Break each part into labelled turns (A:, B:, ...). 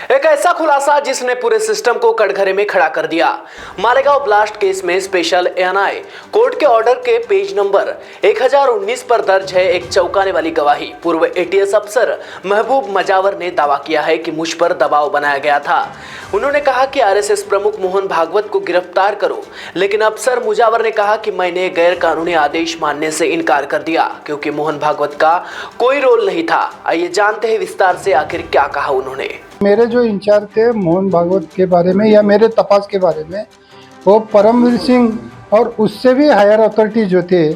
A: एक ऐसा खुलासा जिसने पूरे सिस्टम को कटघरे में खड़ा कर दिया। मालेगांव ब्लास्ट केस में स्पेशल एएनआई कोर्ट के ऑर्डर के पेज नंबर 1019 पर दर्ज है एक चौंकाने वाली गवाही। पूर्व एटीएस अफसर महबूब मजावर ने दावा किया है कि मुझ पर दबाव बनाया गया था। उन्होंने कहा कि आरएसएस प्रमुख मोहन भागवत को गिरफ्तार करो, लेकिन अफसर मुजावर ने कहा कि मैंने गैर कानूनी आदेश मानने से इनकार कर दिया क्योंकि मोहन भागवत का कोई रोल नहीं था। आइए जानते हैं विस्तार से आखिर क्या कहा उन्होंने।
B: मेरे जो इंचार्ज थे मोहन भागवत के बारे में या मेरे तपास के बारे में, वो परमवीर सिंह और उससे भी हायर अथॉरिटी जो थे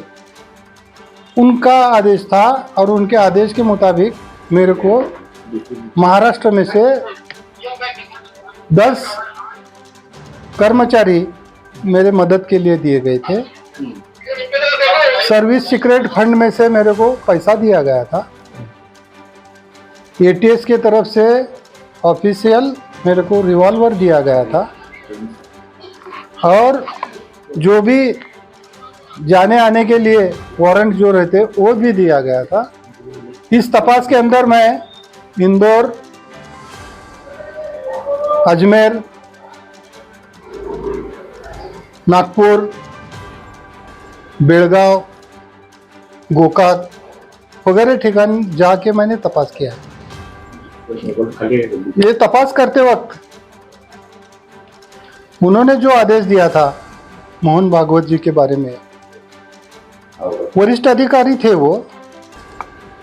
B: उनका आदेश था और उनके आदेश के मुताबिक मेरे को महाराष्ट्र में से 10 कर्मचारी मेरे मदद के लिए दिए गए थे। सर्विस सीक्रेट फंड में से मेरे को पैसा दिया गया था। एटीएस की तरफ से ऑफिशियल मेरे को रिवॉल्वर दिया गया था और जो भी जाने आने के लिए वारंट जो रहते वो भी दिया गया था। इस तपास के अंदर मैं इंदौर, अजमेर, नागपुर, बेलगांव, गोकाक वगैरह ठिकान जाके मैंने तपास किया। ये तपास करते वक्त उन्होंने जो आदेश दिया था मोहन भागवत जी के बारे में, वरिष्ठ अधिकारी थे वो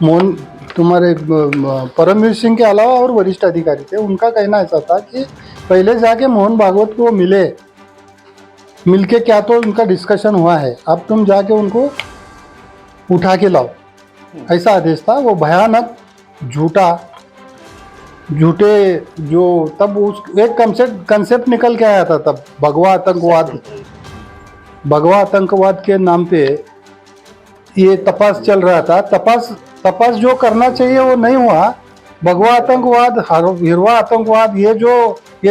B: मोहन, तुम्हारे परमवीर सिंह के अलावा और वरिष्ठ अधिकारी थे। उनका कहना ऐसा था कि पहले जाके मोहन भागवत को मिलके क्या तो उनका डिस्कशन हुआ है, अब तुम जाके उनको उठा के लाओ, ऐसा आदेश था। वो भयानक झूठे जो तब उस एक कंसेप्ट निकल के आया था तब, भगवा आतंकवाद के नाम पे ये तपास चल रहा था। तपास जो करना चाहिए वो नहीं हुआ। भगवा आतंकवाद, हिरवा आतंकवाद, ये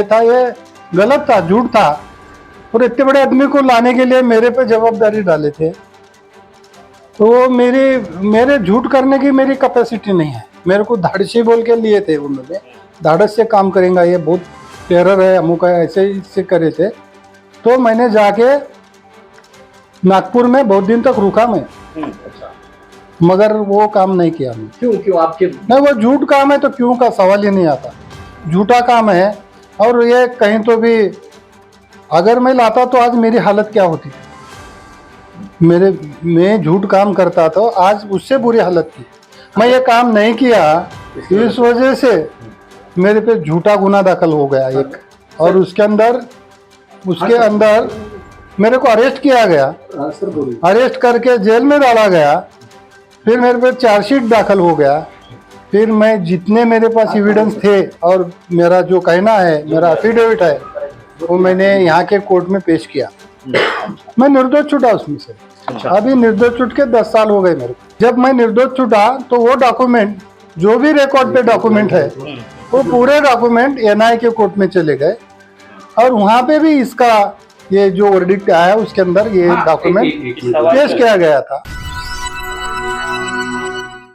B: था, ये गलत था, झूठ था। और इतने बड़े आदमी को लाने के लिए मेरे पे जवाबदारी डाले थे, तो मेरे झूठ करने की मेरी कैपेसिटी नहीं है। मेरे को धाड़सी बोल के लिए थे उन्होंने, धाड़स से काम करेंगे, ये बहुत टेरर है, अमुक है, ऐसे इससे करे थे। तो मैंने जाके नागपुर में बहुत दिन तक रुका मैं, मगर वो काम नहीं किया मैं।
C: क्यों आपके
B: नहीं, वो झूठ काम है तो क्यों का सवाल ही नहीं आता। झूठा काम है और ये कहीं तो भी अगर मैं लाता तो आज मेरी हालत क्या होती। मैं झूठ काम करता तो आज उससे बुरी हालत थी। मैं ये काम नहीं किया, इस वजह से मेरे पे झूठा गुना दाखिल हो गया एक, और उसके अंदर मेरे को अरेस्ट किया गया। अरेस्ट करके जेल में डाला गया। फिर मेरे पे चार्जशीट दाखिल हो गया। फिर मैं जितने मेरे पास एविडेंस थे और मेरा जो कहना है, मेरा एफिडेविट है, वो मैंने यहाँ के कोर्ट में पेश किया। मैं निर्दोष छूटा उसमें से। अभी निर्दोष छूट के 10 साल हो गए मेरे को। जब मैं निर्दोष छूटा तो वो डॉक्यूमेंट, जो भी रिकॉर्ड पे डॉक्यूमेंट है, वो पूरे डॉक्यूमेंट एनआई के कोर्ट में चले गए और वहाँ पे भी इसका ये जो वर्डिक्ट आया उसके अंदर ये डॉक्यूमेंट पेश किया गया था।